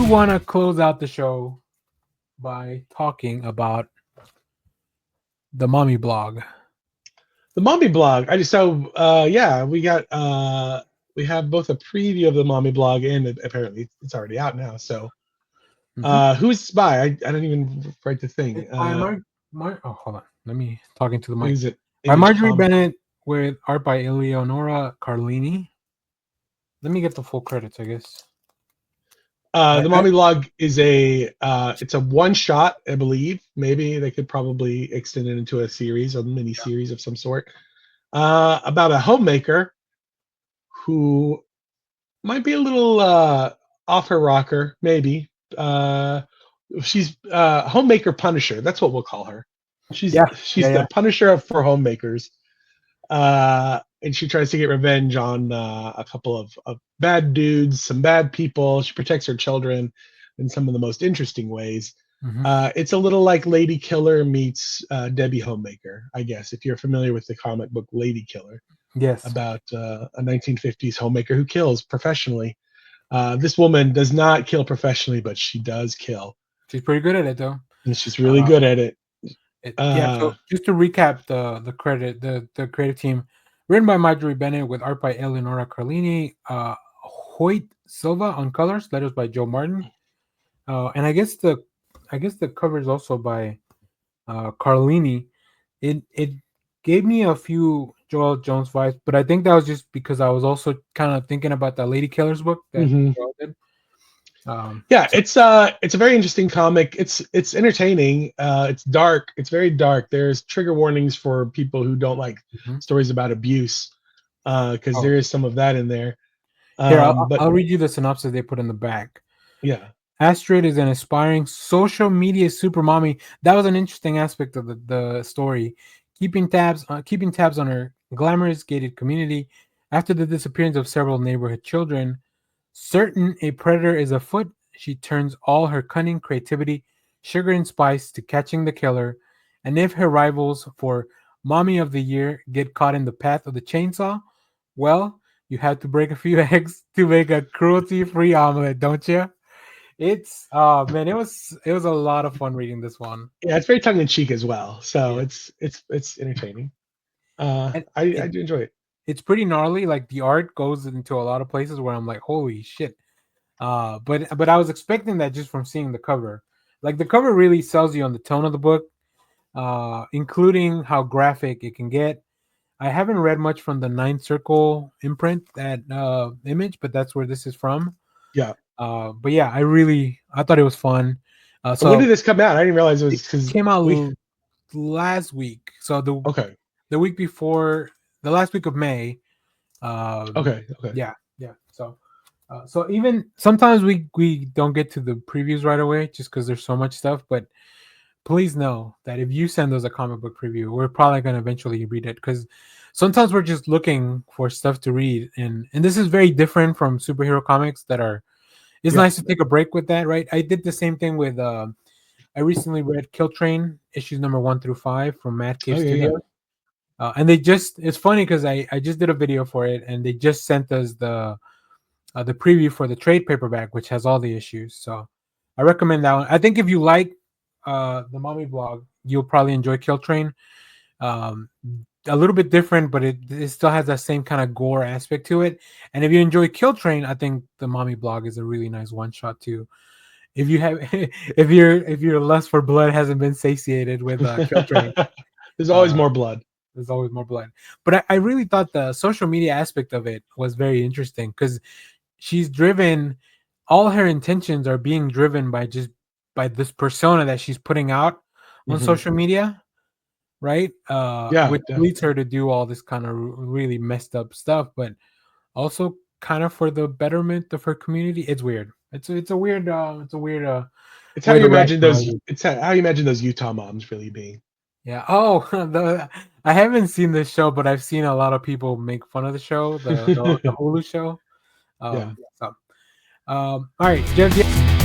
want to close out the show by talking about the mommy blog. The Mommy blog. I just so yeah, we have both a preview of the Mommy blog and apparently it's already out now. So who's this by? I don't even write the thing. It's by hold on. Let me talking to the mic. Is it By Image Marjorie Comic? Bennett with art by Eleonora Carlini. Let me get the full credits, I guess. The Mommy blog is it's a one shot, I believe. Maybe they could probably extend it into a series, a mini series of some sort. About a homemaker who might be a little off her rocker, maybe. She's homemaker Punisher. That's what we'll call her. She's the Punisher for homemakers. And she tries to get revenge on a couple of bad dudes, some bad people. She protects her children in some of the most interesting ways. It's a little like Lady Killer meets Debbie Homemaker, I guess, if you're familiar with the comic book Lady Killer. Yes. About a 1950s homemaker who kills professionally. This woman does not kill professionally, but she does kill. She's pretty good at it, though. And she's really good at it. So just to recap the creative team, written by Marjorie Bennett with art by Eleonora Carlini, Hoyt Silva on colors, letters by Joe Martin, and I guess the cover is also by Carlini. It gave me a few Joel Jones vibes, but I think that was just because I was also kind of thinking about the Lady Killers book that Joel did. It's a very interesting comic. It's entertaining. It's dark. It's very dark. There's trigger warnings for people who don't like stories about abuse, because there is some of that in there. Here, I'll read you the synopsis they put in the back. Yeah. Astrid is an aspiring social media super mommy. That was an interesting aspect of the story. Keeping tabs on her glamorous gated community after the disappearance of several neighborhood children. Certain a predator is afoot, she turns all her cunning, creativity, sugar, and spice to catching the killer. And if her rivals for Mommy of the Year get caught in the path of the chainsaw, well, you have to break a few eggs to make a cruelty-free omelet, don't you? It's man, it was a lot of fun reading this one. Yeah, it's very tongue in cheek as well, so it's entertaining. I do enjoy it. It's pretty gnarly. Like the art goes into a lot of places where I'm like, holy shit. But I was expecting that just from seeing the cover. Like the cover really sells you on the tone of the book, including how graphic it can get. I haven't read much from the Nine Circle imprint, that Image, but that's where this is from. Yeah. But yeah, I thought it was fun. So when did this come out? I didn't realize it came out last week. So the week before, the last week of May. Okay. Yeah. So even sometimes we don't get to the previews right away just because there's so much stuff. But please know that if you send us a comic book preview, we're probably going to eventually read it, because sometimes we're just looking for stuff to read, and this is very different from superhero comics that are. It's nice to take a break with that, right? I did the same thing with. I recently read Kill Train issues number 1 through 5 from Mad Cave Studios. And it's funny because I just did a video for it, and they just sent us the preview for the trade paperback, which has all the issues. So I recommend that one. I think if you like the Mommy blog, you'll probably enjoy Kill Train. A little bit different, but it still has that same kind of gore aspect to it. And if you enjoy Kill Train, I think the Mommy blog is a really nice one shot too. If you have, if your lust for blood hasn't been satiated with Kill Train, there's always more blood. There's always more blood. But I really thought the social media aspect of it was very interesting, because she's driven, all her intentions are being driven by this persona that she's putting out on social media, right? Which leads her to do all this kind of really messed up stuff, but also kind of for the betterment of her community. It's weird. It's a weird. It's how you imagine those. It's how you imagine those Utah moms really being. Yeah. Oh, I haven't seen this show, but I've seen a lot of people make fun of the show, the Hulu show. All right, Jeff.